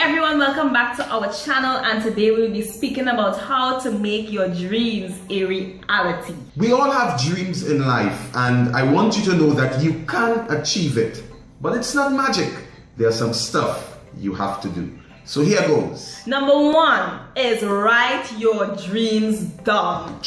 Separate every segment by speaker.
Speaker 1: everyone, welcome back to our channel, and today we'll be speaking about how to make your dreams a reality.
Speaker 2: We all have dreams in life, and I want you to know that you can achieve it, but it's not magic. There's some stuff you have to do. So here goes.
Speaker 1: Number one is write your dreams down.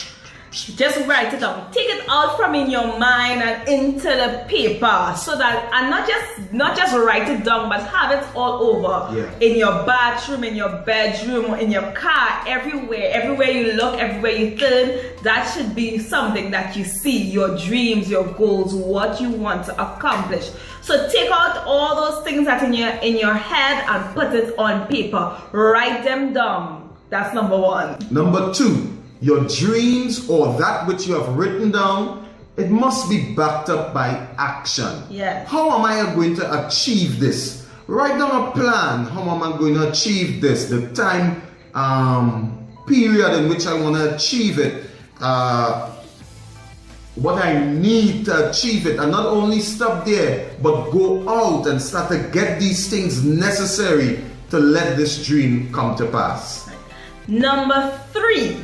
Speaker 1: Just write it down. Take it out from in your mind and into the paper, so that, and not just write it down, but have it all over. In your bathroom, in your bedroom, in your car, everywhere you look, everywhere you turn. That should be something that you see, your dreams, your goals, what you want to accomplish. So take out all those things that in your head and put it on paper. Write them down. That's number one.
Speaker 2: Number two, your dreams or that which you have written down, it must be backed up by action.
Speaker 1: Yes.
Speaker 2: How am I going to achieve this? Write down a plan. How am I going to achieve this? The time period in which I want to achieve it. What I need to achieve it, and not only stop there, but go out and start to get these things necessary to let this dream come to pass.
Speaker 1: Number three,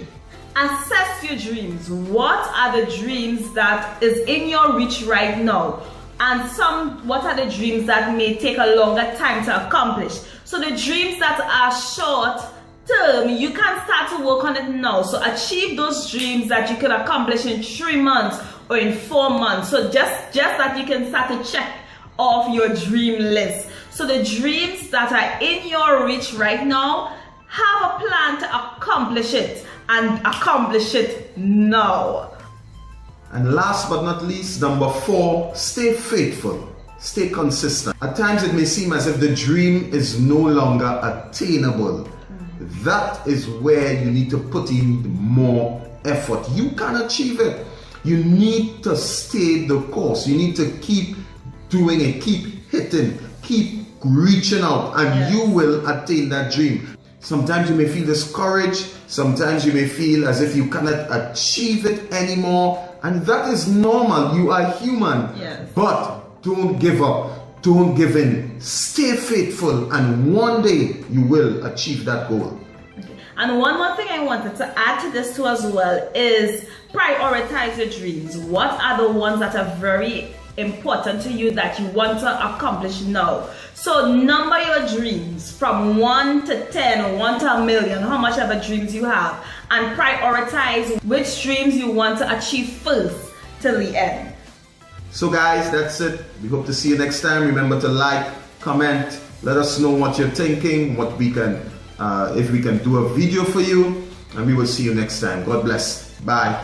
Speaker 1: assess your dreams. What are the dreams that is in your reach right now? And what are the dreams that may take a longer time to accomplish? So the dreams that are short term, you can start to work on it now. So achieve those dreams that you can accomplish in 3 months or in 4 months. So just that you can start to check off your dream list. So the dreams that are in your reach right now, have a plan to accomplish it, and accomplish it now.
Speaker 2: And last but not least, number four, stay faithful, stay consistent. At times it may seem as if the dream is no longer attainable. That is where you need to put in more effort. You can achieve it. You need to stay the course. You need to keep doing it, keep hitting, keep reaching out, and you will attain that dream. Sometimes you may feel discouraged. Sometimes you may feel as if you cannot achieve it anymore. And that is normal. You are human.
Speaker 1: Yes.
Speaker 2: But don't give up. Don't give in. Stay faithful. And one day you will achieve that goal.
Speaker 1: Okay. And one more thing I wanted to add to this too as well is prioritize your dreams. What are the ones that are very important to you that you want to accomplish now? So number your dreams from 1 to 10 or 1 to a million, how much ever dreams you have, and prioritize which dreams you want to achieve first till the end.
Speaker 2: So guys, that's it. We hope to see you next time. Remember to like, comment, let us know what you're thinking, what we can, if we can do a video for you, and we will see you next time. God bless. Bye.